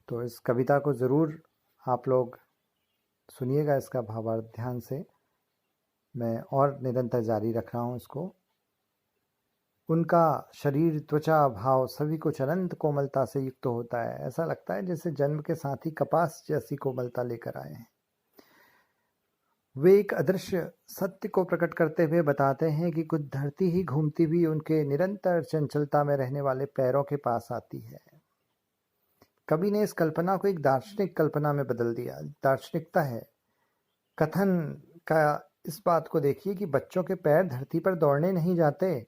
तो इस कविता को ज़रूर आप लोग सुनिएगा, इसका भावार्थ ध्यान से। मैं और निरंतर जारी रख रहा हूँ इसको। उनका शरीर, त्वचा, भाव सभी कुछ अनंत कोमलता से युक्त होता है। ऐसा लगता है जैसे जन्म के साथ ही कपास जैसी कोमलता लेकर आए हैं। वे एक अदृश्य सत्य को प्रकट करते हुए बताते हैं कि कुछ धरती ही घूमती हुई उनके निरंतर चंचलता में रहने वाले पैरों के पास आती है। कवि ने इस कल्पना को एक दार्शनिक कल्पना में बदल दिया। दार्शनिकता है कथन का इस बात को देखिए कि बच्चों के पैर धरती पर दौड़ने नहीं जाते,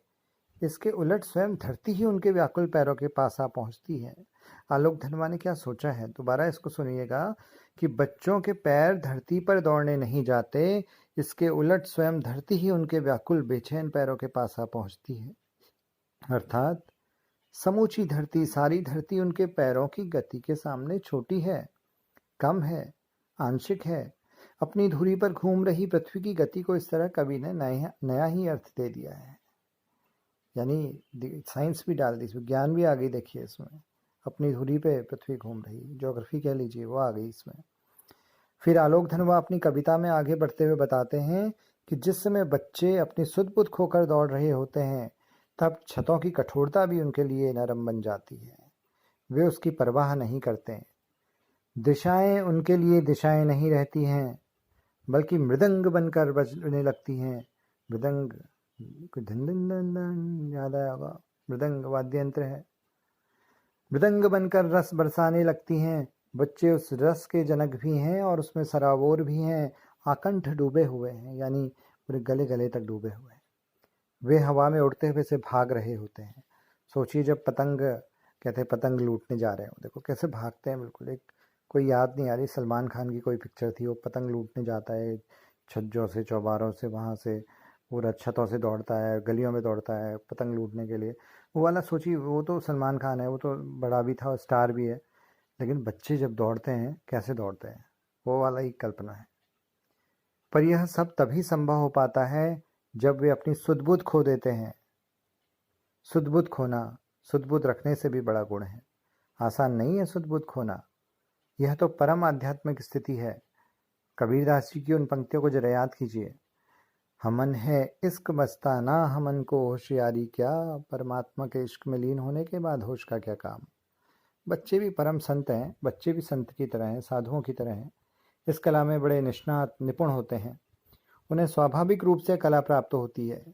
इसके उलट स्वयं धरती ही उनके व्याकुल पैरों के पास आ पहुंचती है। आलोक धनवा ने क्या सोचा है, दोबारा इसको सुनिएगा कि बच्चों के पैर धरती पर दौड़ने नहीं जाते, इसके उलट स्वयं धरती ही उनके व्याकुल बेचैन पैरों के पास आ पहुंचती है। अर्थात समूची धरती, सारी धरती उनके पैरों की गति के सामने छोटी है, कम है, आंशिक है। अपनी धुरी पर घूम रही पृथ्वी की गति को इस तरह कवि ने नया ही अर्थ दे दिया है। यानी साइंस भी डाल दी, विज्ञान भी आ गई। देखिए इसमें अपनी धुरी पे पृथ्वी घूम रही, ज्योग्राफी कह लीजिए, वो आ गई इसमें। फिर आलोक धनवा अपनी कविता में आगे बढ़ते हुए बताते हैं कि जिस समय बच्चे अपनी सुध बुध खोकर दौड़ रहे होते हैं, तब छतों की कठोरता भी उनके लिए नरम बन जाती है। वे उसकी परवाह नहीं करते। दिशाएं उनके लिए दिशाएं नहीं रहती हैं, बल्कि मृदंग बनकर बजने लगती हैं। मृदंग धन धन धन धन याद आया होगा, मृदंग वाद्य यंत्र है। मृदंग बनकर रस बरसाने लगती हैं। बच्चे उस रस के जनक भी हैं और उसमें सराबोर भी हैं, आकंठ डूबे हुए हैं, यानी पूरे गले गले तक डूबे हुए हैं। वे हवा में उड़ते हुए से भाग रहे होते हैं। सोचिए जब पतंग, कहते हैं पतंग लूटने जा रहे हो, देखो कैसे भागते हैं। बिल्कुल एक कोई याद नहीं आ रही, सलमान खान की कोई पिक्चर थी, वो पतंग लूटने जाता है छज्जों से, चौबारों से, वहाँ से पूरा छतों से दौड़ता है, गलियों में दौड़ता है पतंग लूटने के लिए। वो वाला सोचिए, वो तो सलमान खान है, वो तो बड़ा भी था, स्टार भी है, लेकिन बच्चे जब दौड़ते हैं कैसे दौड़ते हैं, वो वाला ही कल्पना है। पर यह सब तभी संभव हो पाता है जब वे अपनी सुध-बुध खो देते हैं। सुध-बुध खोना सुध-बुध रखने से भी बड़ा गुण है। आसान नहीं है सुध-बुध खोना, यह तो परम आध्यात्मिक स्थिति है। कबीरदास जी की उन पंक्तियों को जरा याद कीजिए। हमन है इश्क मस्ताना, हमन को होशियारी क्या, परमात्मा के इश्क में लीन होने के बाद होश का क्या काम। बच्चे भी परम संत हैं, बच्चे भी संत की तरह हैं, साधुओं की तरह हैं। इस कला में बड़े निष्णात निपुण होते हैं, उन्हें स्वाभाविक रूप से कला प्राप्त होती है।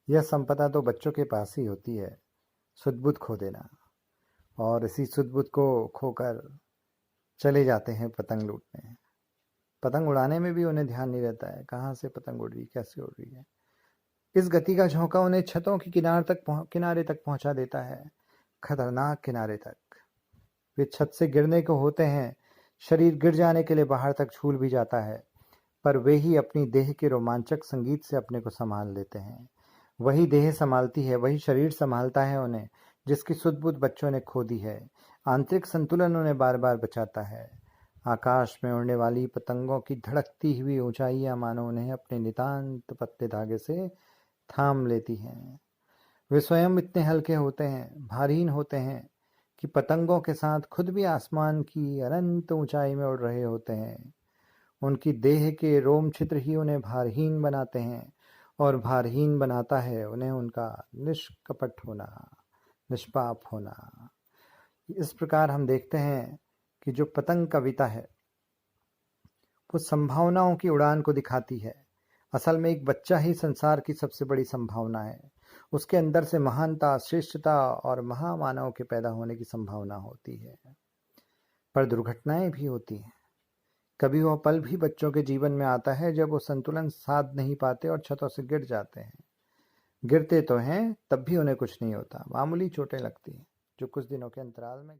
यह संपदा तो बच्चों के पास ही होती है, सुध-बुध खो देना। और इसी सुध-बुध को खोकर चले जाते हैं पतंग लूटने। पतंग उड़ाने में भी उन्हें ध्यान नहीं रहता है, कहाँ से पतंग उड़ रही, कैसे उड़ रही है। इस गति का झोंका उन्हें छतों की किनारे तक पहुंचा देता है, खतरनाक किनारे तक। वे छत से गिरने को होते हैं, शरीर गिर जाने के लिए बाहर तक झूल भी जाता है, पर वे ही अपनी देह के रोमांचक संगीत से अपने को संभाल लेते हैं। वही देह संभालती है, वही शरीर संभालता है उन्हें, जिसकी सुध-बुध बच्चों ने खो दी है। आंतरिक संतुलन उन्हें बार बार बचाता है। आकाश में उड़ने वाली पतंगों की धड़कती हुई ऊंचाइयां मानो उन्हें अपने नितांत पतले धागे से थाम लेती हैं। वे स्वयं इतने हल्के होते हैं, भारहीन होते हैं कि पतंगों के साथ खुद भी आसमान की अनंत ऊंचाई में उड़ रहे होते हैं। उनकी देह के रोम छिद्र ही उन्हें भारहीन बनाते हैं, और भारहीन बनाता है उन्हें उनका निष्कपट होना, निष्पाप होना। इस प्रकार हम देखते हैं कि जो पतंग कविता है वो संभावनाओं की उड़ान को दिखाती है। असल में एक बच्चा ही संसार की सबसे बड़ी संभावना है। उसके अंदर से महानता, श्रेष्ठता और महामानव के पैदा होने की संभावना होती है। पर दुर्घटनाएं भी होती हैं। कभी वह पल भी बच्चों के जीवन में आता है जब वो संतुलन साध नहीं पाते और छतों से गिर जाते हैं। गिरते तो हैं, तब भी उन्हें कुछ नहीं होता, मामूली चोटें लगती हैं जो कुछ दिनों के अंतराल में